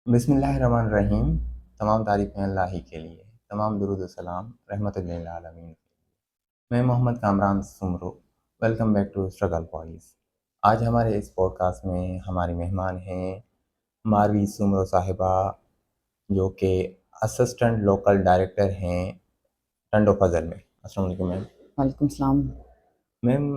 बिस्मिल्लाहिर्रहमानिर्रहीम। तमाम तारीफ़ें अल्लाह ही के लिए, तमाम दुरूद व सलाम रहमतुल लिल आलमीन। मैं Mohammad Kamran Soomro, welcome back to Struggle Voice. आज हमारे इस पॉडकास्ट में हमारी मेहमान हैं मारवी सुमरो साहिबा, जो कि असिस्टेंट लोकल डायरेक्टर हैं टंडो फजल में। अस्सलाम वालेकुम मैम। वालेकुम सलाम। मैम,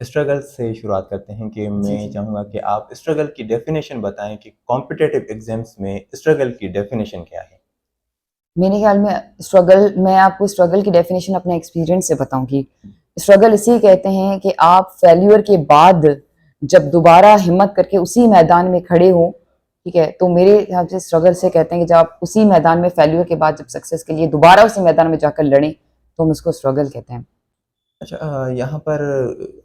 स्ट्रगल से शुरुआत करते हैं कि जी, मैं जी। चाहूँगा कि आप स्ट्रगल की डेफिनेशन बताएं कि कॉम्पिटिटिव एग्जाम्स में स्ट्रगल की डेफिनेशन क्या है? मेरे ख्याल में मैं आपको स्ट्रगल की डेफिनेशन अपने एक्सपीरियंस से बताऊँगी। स्ट्रगल इसे कहते हैं कि आप फेल्योर के बाद जब दोबारा हिम्मत करके उसी मैदान में खड़े हों, ठीक है? तो मेरे हिसाब से स्ट्रगल से कहते हैं कि जब आप उसी मैदान में फेल्योर के बाद जब सक्सेस के लिए दोबारा उसी मैदान में जाकर लड़ें, तो हम उसको स्ट्रगल कहते हैं। अच्छा, यहाँ पर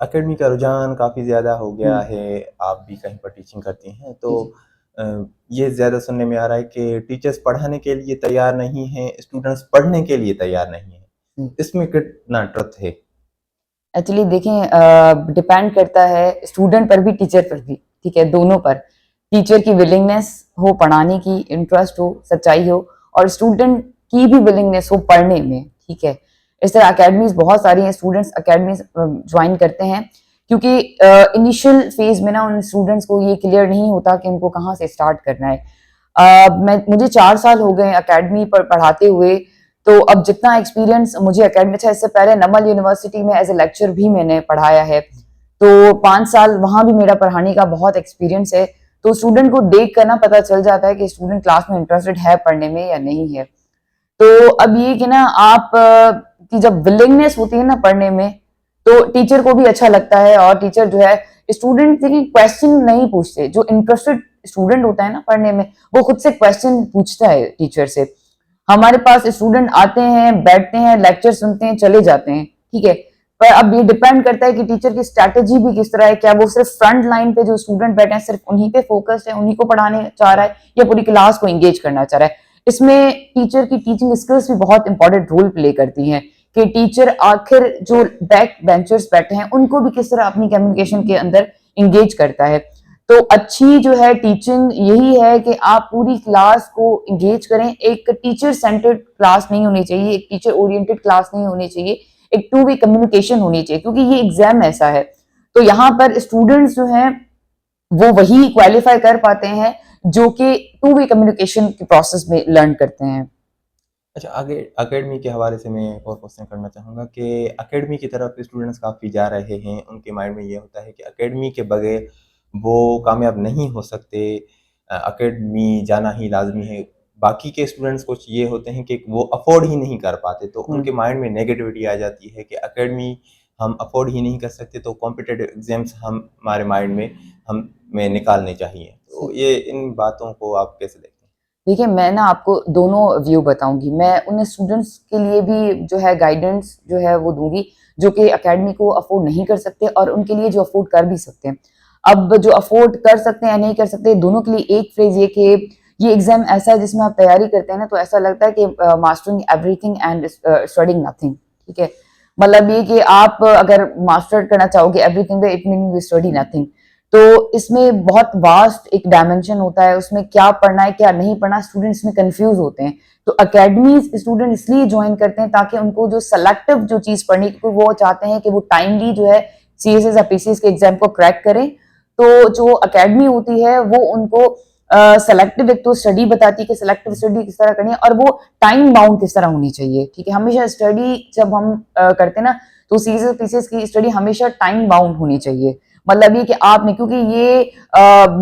एकेडमी का रुझान काफ़ी ज़्यादा हो गया हुँ, है। आप भी कहीं पर टीचिंग करती हैं, तो जी, जी। अ, ये ज़्यादा सुनने में आ रहा है कि टीचर्स पढ़ाने के लिए तैयार नहीं हैं, स्टूडेंट्स पढ़ने के लिए तैयार नहीं हैं। हुँ। इसमें कितना ट्रुथ है? एक्चुअली देखें, डिपेंड करता है स्टूडेंट पर भी टीचर पर भी, ठीक है, दोनों पर। टीचर की विलिंगनेस हो पढ़ाने की, इंटरेस्ट हो, सच्चाई हो, और स्टूडेंट की भी विलिंगनेस हो पढ़ने में, ठीक है। इस तरह अकेडमीज बहुत सारी हैं, स्टूडेंट्स अकेडमीज ज्वाइन करते हैं क्योंकि इनिशियल फेज में ना उन स्टूडेंट्स को ये क्लियर नहीं होता कि उनको कहाँ से स्टार्ट करना है। मुझे 4 साल हो गए अकेडमी पर पढ़ाते हुए, तो अब जितना एक्सपीरियंस मुझे एकेडमी, अच्छा इससे पहले नमल यूनिवर्सिटी में एज ए लेक्चर भी मैंने पढ़ाया है, तो 5 साल वहां भी मेरा पढ़ाने का बहुत एक्सपीरियंस है। तो स्टूडेंट को देख कर ना पता चल जाता है कि स्टूडेंट क्लास में इंटरेस्टेड है पढ़ने में या नहीं है। तो अब ये कि ना आप की जब विलिंगनेस होती है ना पढ़ने में, तो टीचर को भी अच्छा लगता है, और टीचर जो है स्टूडेंट से क्वेश्चन नहीं पूछते। जो इंटरेस्टेड स्टूडेंट होता है ना पढ़ने में, वो खुद से क्वेश्चन पूछता है टीचर से। हमारे पास स्टूडेंट आते हैं, बैठते हैं, लेक्चर सुनते हैं, चले जाते हैं, ठीक है। पर अब ये डिपेंड करता है कि टीचर की स्ट्रैटेजी भी किस तरह है। क्या वो सिर्फ फ्रंट लाइन पे जो स्टूडेंट बैठे हैं सिर्फ उन्हीं पे फोकस्ड है, उन्हीं को पढ़ाने चाह रहा है, या पूरी क्लास को एंगेज करना चाह रहा है। इसमें टीचर की टीचिंग स्किल्स भी बहुत इंपॉर्टेंट रोल प्ले करती हैं कि टीचर आखिर जो बैक बेंचर्स बैठे हैं उनको भी किस तरह अपनी कम्युनिकेशन के अंदर इंगेज करता है। तो अच्छी जो है टीचिंग यही है कि आप पूरी क्लास को इंगेज करें। एक टीचर सेंटर्ड क्लास नहीं होनी चाहिए, एक टीचर ओरिएंटेड क्लास नहीं होनी चाहिए, एक टू वे कम्युनिकेशन होनी चाहिए, क्योंकि ये एग्जाम ऐसा है। तो यहाँ पर स्टूडेंट्स जो हैं वो वही क्वालिफाई कर पाते हैं जो कि टू वे कम्युनिकेशन के प्रोसेस में लर्न करते हैं। अच्छा, आगे एकेडमी के हवाले से मैं एक और क्वेश्चन करना चाहूँगा कि एकेडमी की तरफ स्टूडेंट्स काफ़ी जा रहे हैं। उनके माइंड में ये होता है कि एकेडमी के बगैर वो कामयाब नहीं हो सकते। एकेडमी जाना ही लाज़मी है। बाकी के स्टूडेंट्स कुछ ये होते हैं कि वो अफ़ोर्ड ही नहीं कर पाते, तो उनके माइंड में नेगेटिविटी आ जाती है कि एकेडमी हम अफ़ोर्ड ही नहीं कर सकते, तो कॉम्पिटिटिव एग्ज़ाम्स हम हमारे माइंड में हमें निकालने चाहिए। तो ये इन बातों को आप कैसे देखते हैं? देखिए, मैं ना आपको दोनों व्यू बताऊँगी। मैं उन स्टूडेंट्स के लिए भी जो है गाइडेंस जो है वो दूँगी, जो कि अकेडमी को अफ़ोर्ड नहीं कर सकते, और उनके लिए जो अफ़ोर्ड कर भी सकते हैं। अब जो अफ़ोर्ड कर सकते हैं या नहीं कर सकते, दोनों के लिए एक फ्रेज़ ये कि ये एग्ज़ाम ऐसा है जिसमें आप तैयारी करते हैं ना, तो ऐसा लगता है कि mastering everything and studying nothing, ठीक है? मतलब ये कि आप अगर मास्टर करना चाहोगे everything, it mean you study nothing. तो इसमें बहुत वास्ट एक डायमेंशन होता है, उसमें क्या पढ़ना है क्या नहीं पढ़ना, स्टूडेंट्स में कंफ्यूज होते हैं। तो अकेडमीज स्टूडेंट इसलिए ज्वाइन करते हैं ताकि उनको जो सेलेक्टिव जो चीज़ पढ़नी, क्योंकि वो चाहते हैं कि वो टाइमली जो है सीएसएस या पीसीएस के एग्जाम को क्रैक करें। तो जो अकेडमी होती है वो उनको सेलेक्टिव एक तो स्टडी बताती है कि सेलेक्टिव स्टडी किस तरह करनी है, और वो टाइम बाउंड किस तरह होनी चाहिए, ठीक है। हमेशा स्टडी जब हम करते हैं ना, तो सीएसएस पीसीएस की स्टडी हमेशा टाइम बाउंड होनी चाहिए। मतलब ये कि आपने, क्योंकि ये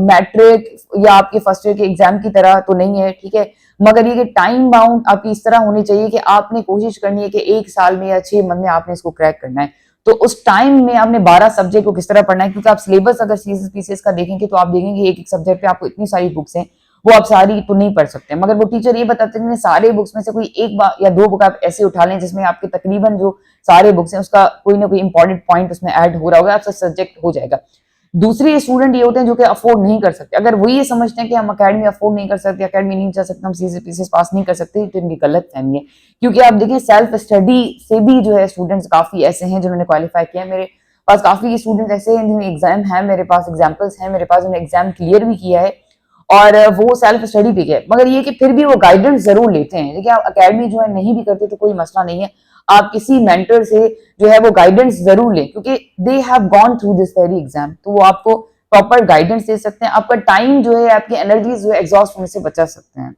मैट्रिक या आपके फर्स्ट ईयर के एग्जाम की तरह तो नहीं है, ठीक है, मगर ये कि टाइम बाउंड आपकी इस तरह होनी चाहिए कि आपने कोशिश करनी है कि 1 साल में या 6 मंथ में आपने इसको क्रैक करना है। तो उस टाइम में आपने 12 सब्जेक्ट को किस तरह पढ़ना है, क्योंकि आप सिलेबस अगर सीएसएस पीसीएस का देखेंगे तो आप देखेंगे एक एक सब्जेक्ट पे आपको इतनी सारी बुक्स हैं, वो आप सारी तो नहीं पढ़ सकते। मगर वो टीचर ये बताते हैं कि सारे बुक्स में से कोई एक या दो बुक आप ऐसे उठा लें जिसमें आपके तकरीबन जो सारे बुक्स हैं उसका कोई ना कोई इंपॉर्टेंट पॉइंट उसमें ऐड हो रहा होगा, आपका सब्जेक्ट हो जाएगा। दूसरे स्टूडेंट ये होते हैं जो कि अफोर्ड नहीं कर सकते। अगर वो ये समझते हैं कि हम अकेडमी अफोर्ड नहीं कर सकते, अकेडमी नहीं जा सकते, हम सीएसएस पास नहीं कर सकते, तो इनकी गलत फहमी है। क्योंकि आप देखें सेल्फ स्टडी से भी जो है स्टूडेंट्स काफी ऐसे हैं जिन्होंने क्वालिफाई किया है। मेरे पास काफी स्टूडेंट्स ऐसे हैं जिन्हें एग्जाम है, मेरे पास एग्जाम्पल्स हैं, मेरे पास उन्होंने एग्जाम क्लियर भी किया है, और वो सेल्फ स्टडी पे गए, मगर ये कि फिर भी वो गाइडेंस जरूर लेते हैं। देखिए आप अकेडमी जो है नहीं भी करते तो कोई मसला नहीं है, आप किसी मेंटर से जो है वो गाइडेंस जरूर लें, क्योंकि they have gone through this very exam, तो वो आपको प्रॉपर गाइडेंस दे सकते हैं, आपका टाइम जो है, आपकी एनर्जी जो है एग्जॉस्ट होने से बचा सकते हैं।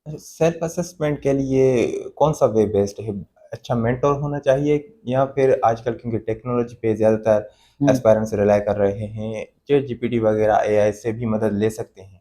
सेल्फ असेसमेंट के लिए कौन सा वे बेस्ट है? अच्छा मेंटर होना चाहिए या फिर आजकल क्योंकि टेक्नोलॉजी पे ज़्यादातर हम्म। एस्पायरेंट्स रिलाय कर रहे हैं, चैट जीपीटी वगैरह एआई से भी मदद ले सकते हैं?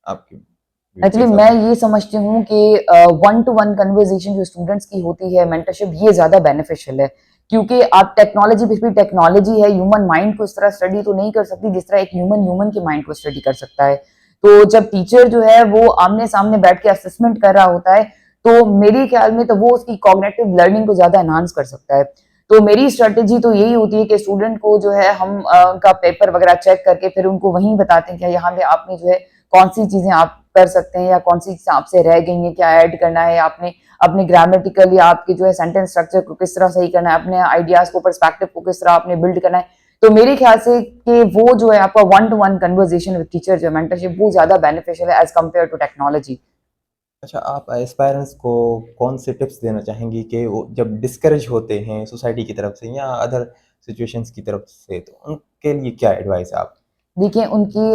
आपकी व्यू एक्चुअली कैसा मैं है? ये समझती हूँ कि वन टू वन कन्वर्सेशन जो स्टूडेंट्स की होती है, मेंटरशिप, ये ज़्यादा बेनिफिशियल है, क्योंकि आप टेक्नोलॉजी भी टेक्नोलॉजी है, ह्यूमन माइंड को इस तरह स्टडी तो नहीं कर सकती जिस तरह एक ह्यूमन ह्यूमन के माइंड को स्टडी कर सकता है। तो जब टीचर जो है वो आमने सामने बैठ के असेसमेंट कर रहा होता है, तो मेरे ख्याल में तो वो उसकी कॉग्निटिव लर्निंग को ज़्यादा एनहांस कर सकता है। तो मेरी स्ट्रेटेजी तो यही होती है कि स्टूडेंट को जो है हम उनका पेपर वगैरह चेक करके फिर उनको वहीं बताते हैं कि यहाँ पे आपने जो है कौन सी चीजें आप कर सकते हैं या कौन सी चीजें आपसे रह गई हैं, क्या ऐड करना है, आपने अपने ग्रामेटिकल या आपके जो है सेंटेंस स्ट्रक्चर को किस तरह सही करना है, अपने आइडियाज को, पर्सपेक्टिव को किस तरह आपने बिल्ड करना है। तो मेरे ख्याल से कि वो जो है आपका one two one conversation with teacher जो मेंटरशिप, वो ज्यादा बेनिफिशियल है एज कम्पेयर टू टेक्नोलॉजी। अच्छा, आप एस्पायरेंट्स को कौन से टिप्स देना चाहेंगी कि वो जब डिस्करेज होते हैं सोसाइटी की तरफ से या अदर सिचुएशंस की तरफ से, तो उनके लिए क्या एडवाइस है आप? देखिए उनकी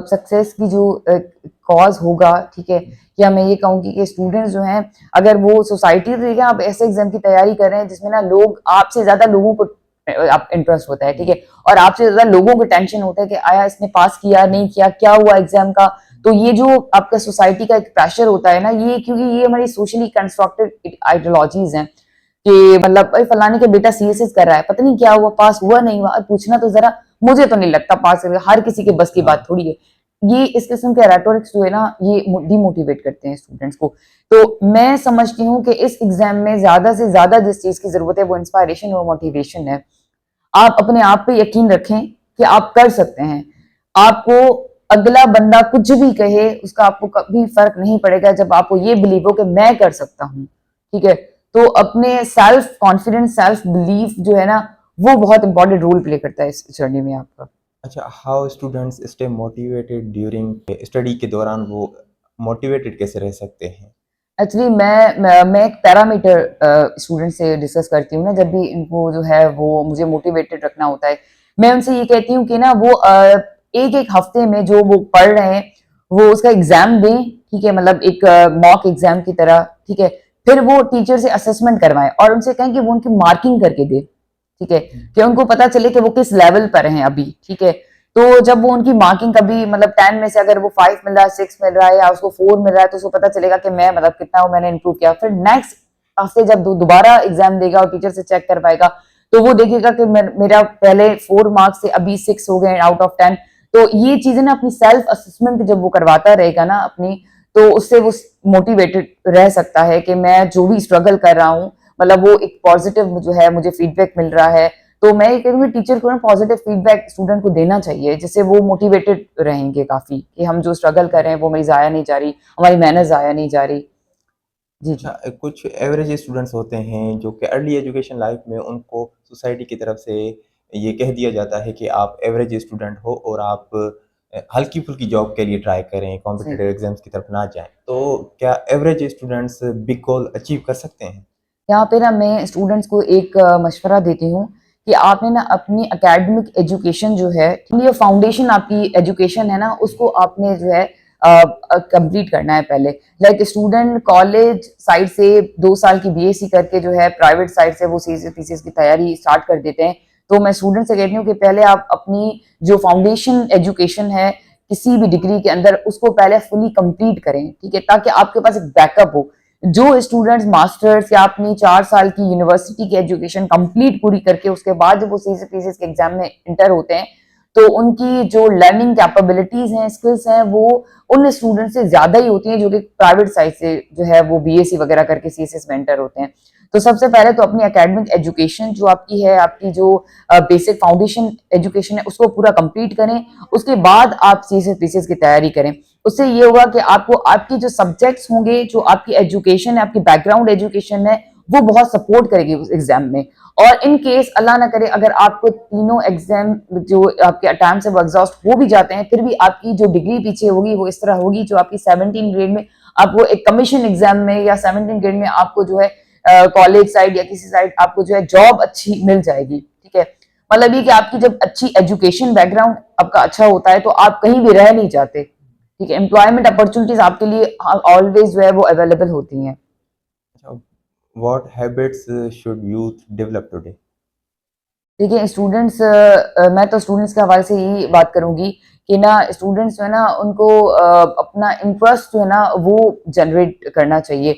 सक्सेस की जो कॉज होगा, ठीक है, या मैं ये कहूँगी कि स्टूडेंट्स जो हैं, अगर वो सोसाइटी, तो देखिए आप ऐसे एग्जाम की तैयारी कर रहे हैं जिसमें ना लोग आपसे ज्यादा लोगों को आप इंटरेस्ट होता है, ठीक है, और आपसे ज्यादा लोगों को टेंशन होता है कि आया इसने पास किया नहीं किया, क्या हुआ एग्जाम का। तो ये जो आपका सोसाइटी का एक प्रेशर होता है ना, ये क्योंकि ये हमारी सोशली कंस्ट्रक्टेड आइडियोलॉजीज हैं कि मतलब भाई फलाने के बेटा सीएसएस कर रहा है, पता नहीं क्या हुआ, पास हुआ नहीं हुआ, पूछना तो जरा, मुझे तो नहीं लगता पास करेगा, हर किसी के बस की बात हाँ। थोड़ी है। ये इस किस्म के रेटोरिक्स जो है ना, ये डिमोटिवेट करते हैं स्टूडेंट्स को। तो मैं समझती हूँ कि इस एग्जाम में ज्यादा से ज्यादा जिस चीज की जरूरत है वो इंस्पायरेशन और मोटिवेशन है। आप अपने आप पे यकीन रखें कि आप कर सकते हैं। आपको अगला बंदा कुछ भी कहे उसका आपको कभी फर्क नहीं पड़ेगा जब आपको ये बिलीव हो कि मैं कर सकता हूँ, ठीक है। तो अपने सेल्फ कॉन्फिडेंस, सेल्फ बिलीफ जो है ना, वो बहुत इंपॉर्टेंट रोल प्ले करता है इस जर्नी में आपका। अच्छा, how students stay motivated during study के दौरान वो मोटिवेटेड कैसे रह सकते हैं? एक्चुअली मैं एक पैरामीटर स्टूडेंट से डिस्कस करती हूँ ना, जब भी इनको जो है वो मुझे मोटिवेटेड रखना होता है, मैं उनसे ये कहती हूँ कि ना वो एक एक हफ्ते में जो वो पढ़ रहे हैं वो उसका एग्जाम दें, ठीक है, मतलब एक मॉक एग्जाम की तरह, ठीक है। फिर वो टीचर से असेसमेंट करवाएं और उनसे कहें कि वो उनकी मार्किंग करके दे, ठीक है, कि उनको पता चले कि वो किस लेवल पर हैं अभी, ठीक है। तो जब वो उनकी मार्किंग कभी मतलब 10 में से अगर वो 5 मिल रहा है, 6 मिल रहा है या उसको 4 मिल रहा है, तो उसको पता चलेगा कि मैं मतलब कितना मैंने इंप्रूव किया। फिर नेक्स्ट हफ्ते जब दोबारा एग्जाम देगा और टीचर से चेक कर पाएगा, तो वो देखेगा कि मेरा पहले 4 मार्क्स से अभी 6 हो गए आउट ऑफ 10। तो ये चीजें ना, अपनी सेल्फ असेसमेंट जब वो करवाता रहेगा ना अपनी, तो उससे वो मोटिवेटेड रह सकता है कि मैं जो भी स्ट्रगल कर रहा हूँ, मतलब वो एक पॉजिटिव जो है मुझे फीडबैक मिल रहा है। तो मैं ये कहूँगी टीचर को ना पॉजिटिव फीडबैक स्टूडेंट को देना चाहिए, जिससे वो मोटिवेटेड रहेंगे काफी कि हम जो स्ट्रगल कर रहे हैं वो हमारी जाया नहीं जा रही, हमारी मेहनत जाया नहीं जा रही। जी अच्छा, जी। कुछ एवरेज स्टूडेंट्स होते हैं जो कि अर्ली एजुकेशन लाइफ में उनको सोसाइटी की तरफ से ये कह दिया जाता है कि आप एवरेज स्टूडेंट हो और आप हल्की-फुल्की जॉब के लिए ट्राई करें, जी। कॉम्पिटिटिव एग्ज़ाम्स की तरफ ना जाएँ। तो क्या average students big goal achieve कर सकते हैं? यहाँ पे ना मैं स्टूडेंट्स को एक मशवरा देती हूँ कि आपने ना अपनी एकेडमिक एजुकेशन जो है, ये फाउंडेशन आपकी एजुकेशन है ना, उसको आपने जो है कंप्लीट करना है पहले। लाइक स्टूडेंट कॉलेज साइड से 2 साल की बीएससी करके जो है प्राइवेट साइड से वो सीसीएस पीसीएस की तैयारी स्टार्ट कर देते हैं। तो मैं स्टूडेंट से कहती हूँ कि पहले आप अपनी जो फाउंडेशन एजुकेशन है किसी भी डिग्री के अंदर, उसको पहले फुली कंप्लीट करें, ठीक है, ताकि आपके पास एक बैकअप हो। जो स्टूडेंट्स मास्टर्स या अपनी 4 साल की यूनिवर्सिटी की एजुकेशन कंप्लीट पूरी करके उसके बाद जब वो सीसीपीसीएस के एग्जाम में इंटर होते हैं, तो उनकी जो लर्निंग कैपेबिलिटीज हैं, स्किल्स हैं, वो उन स्टूडेंट से ज्यादा ही होती हैं जो कि प्राइवेट साइड से जो है वो बीएससी वगैरह करके सीएसएस में एंटर होते हैं। तो सबसे पहले तो अपनी एकेडमिक एजुकेशन जो आपकी है, आपकी जो बेसिक फाउंडेशन एजुकेशन है, उसको पूरा कंप्लीट करें। उसके बाद आप सीएसएस पीसीएस की तैयारी करें। उससे ये होगा कि आपको आपकी जो सब्जेक्ट्स होंगे, जो आपकी एजुकेशन है, आपकी बैकग्राउंड एजुकेशन है, वो बहुत सपोर्ट करेगी उस एग्जाम में। और इन केस अल्लाह ना करे अगर आपको तीनों एग्जाम जो आपके अटेम्प्ट्स है वो एग्जॉस्ट हो भी जाते हैं, फिर भी आपकी जो डिग्री पीछे होगी वो इस तरह होगी जो आपकी 17 ग्रेड में आपको एक कमीशन एग्जाम में या 17 ग्रेड में आपको जो है कॉलेज साइड या किसी साइड आपको जो है जॉब अच्छी मिल जाएगी। ठीक है, मतलब ये कि आपकी जब अच्छी एजुकेशन बैकग्राउंड आपका अच्छा होता है तो आप कहीं भी रह नहीं जाते। ठीक है, एम्प्लॉयमेंट अपॉर्चुनिटीज आपके लिए ऑलवेज जो है वो अवेलेबल होती हैं। What habits should youth develop today? देखिए स्टूडेंट्स, मैं तो स्टूडेंट्स के हवाले से यही बात करूंगी कि ना स्टूडेंट्स जो है ना उनको अपना इंटरेस्ट जो है ना वो जनरेट करना चाहिए।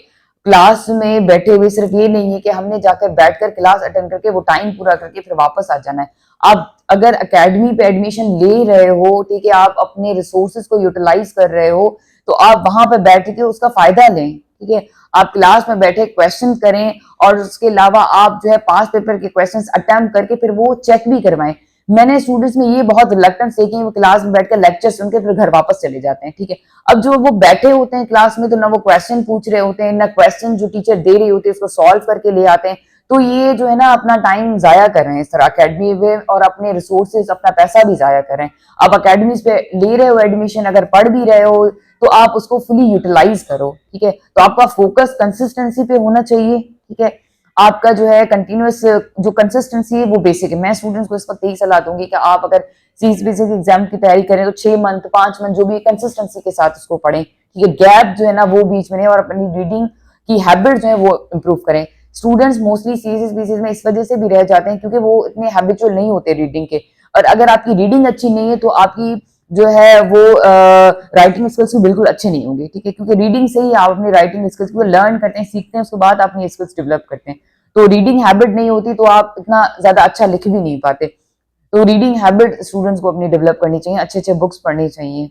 क्लास में बैठे हुए सिर्फ ये नहीं है कि हमने जाकर बैठकर क्लास अटेंड करके वो टाइम पूरा करके फिर वापस आ जाना है। आप अगर एकेडमी पे एडमिशन ले रहे हो, ठीक है, आप अपने रिसोर्सेज को यूटिलाइज कर रहे हो, तो आप वहां पे बैठ के उसका फायदा लें। ठीक है, आप क्लास में बैठे क्वेश्चन करें और उसके अलावा आप जो है पास पेपर के क्वेश्चंस अटेम्प्ट करके फिर वो चेक भी करवाएं। मैंने स्टूडेंट्स में ये बहुत रिलक्टेंस देखी है, वो क्लास में बैठकर लेक्चर सुन के फिर घर वापस चले जाते हैं। ठीक है, अब जो वो बैठे होते हैं क्लास में तो ना वो क्वेश्चन पूछ रहे होते हैं, ना क्वेश्चन जो टीचर दे रही होती है उसको सॉल्व करके ले आते हैं। तो ये जो है ना अपना टाइम जाया कर रहे हैं इस तरह अकेडमी में, और अपने रिसोर्सेज अपना पैसा भी जाया कर रहे हैं। आप अकेडमीज पे ले रहे हो एडमिशन, अगर पढ़ भी रहे हो तो आप उसको फुली यूटिलाइज करो। ठीक है, तो आपका फोकस कंसिस्टेंसी पे होना चाहिए। ठीक है, आपका जो है कंटिन्यूअस जो कंसिस्टेंसी है वो बेसिक है। मैं स्टूडेंट्स को इस वक्त यही सलाह दूंगी कि आप अगर सीएसबीसी के एग्जाम की तैयारी करें तो 6 मंथ 5 मंथ जो भी कंसिस्टेंसी के साथ उसको पढ़ें। ठीक है, गैप जो है ना वो बीच में नहीं, और अपनी रीडिंग की हैबिट जो है वो इम्प्रूव करें। स्टूडेंट्स मोस्टली सीएसबीसी में इस वजह से भी रह जाते हैं क्योंकि वो इतने हैबिचुअल नहीं होते रीडिंग के, और अगर आपकी रीडिंग अच्छी नहीं है तो आपकी जो है वो राइटिंग स्किल्स भी बिल्कुल अच्छे नहीं होंगे। ठीक है, क्योंकि रीडिंग से ही आप अपनी राइटिंग स्किल्स को लर्न करते हैं, सीखते हैं, उसके बाद अपनी स्किल्स डेवलप करते हैं। तो रीडिंग हैबिट नहीं होती तो आप इतना ज्यादा अच्छा लिख भी नहीं पाते। तो रीडिंग हैबिट स्टूडेंट्स को अपनी डेवलप करनी चाहिए, अच्छे अच्छे बुक्स पढ़नी चाहिए।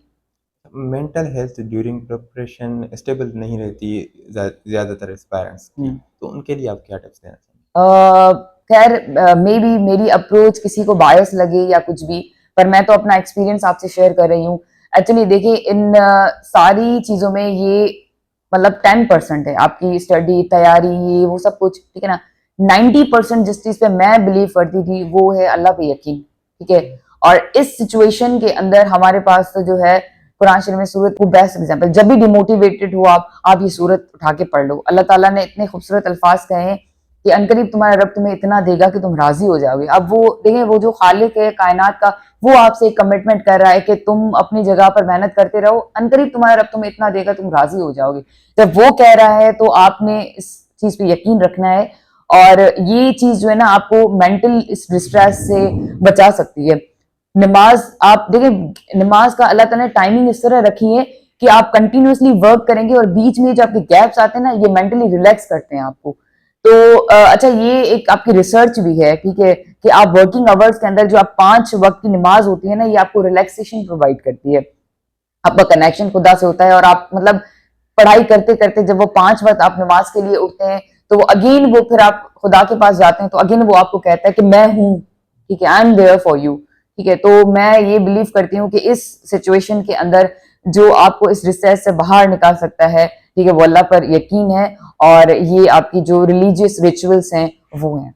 Mental health during preparation stable नहीं रहती ज़्यादातर एस्पायरेंट्स की, तो उनके लिए आप क्या टिप्स देना चाहेंगे? खैर मे बी मेरी अप्रोच किसी को बायस लगे या कुछ भी, पर मैं तो अपना एक्सपीरियंस आपसे शेयर कर रही हूँ। एक्चुअली देखिए इन सारी चीजों में ये मतलब 10% है आपकी स्टडी तैयारी ये वो सब कुछ, ठीक है ना। 90% जिस चीज पे मैं बिलीव करती थी वो है अल्लाह पे यकीन। ठीक है, और इस सिचुएशन के अंदर हमारे पास तो जो है कुरान शरीफ में सूरत को बेस्ट एग्जांपल, जब भी डिमोटिवेटेड हो आप ये सूरत उठा के पढ़ लो। अल्लाह ताला ने इतने खूबसूरत अल्फाज कहे हैं कि अनकरीब तुम्हारा रब तुम्हें इतना देगा कि तुम राजी हो जाओगे। अब वो देखें, वो जो खालिक है कायनात का, वो आपसे एक कमिटमेंट कर रहा है कि तुम अपनी जगह पर मेहनत करते रहो, अनकरीब तुम्हारा रब तुम्हें इतना देगा तुम राजी हो जाओगे। जब वो कह रहा है तो आपने इस चीज पे यकीन रखना है, और ये चीज जो है ना आपको मेंटल डिस्ट्रेस से बचा सकती है। नमाज आप देखें, नमाज का अल्लाह ताला ने टाइमिंग इस तरह रखी है कि आप कंटिन्यूअसली वर्क करेंगे और बीच में जो आपके गैप्स आते हैं ना ये मेंटली रिलैक्स करते हैं आपको। तो अच्छा ये एक आपकी रिसर्च भी है, ठीक है, कि आप वर्किंग आवर्स के अंदर जो आप 5 वक्त की नमाज होती है ना ये आपको रिलैक्सेशन प्रोवाइड करती है। आपका कनेक्शन खुदा से होता है, और आप मतलब पढ़ाई करते करते जब वो 5 वक्त आप नमाज के लिए उठते हैं तो वो अगेन वो फिर आप खुदा के पास जाते हैं तो अगेन वो आपको कहता है कि मैं हूं, ठीक है, I am there for you. ठीक है, तो मैं ये बिलीव करती हूँ कि इस सिचुएशन के अंदर जो आपको इस डिस्ट्रेस से बाहर निकाल सकता है, ठीक है, वो अल्लाह पर यकीन है, और ये आपकी जो रिलीजियस रिचुअल्स हैं वो हैं।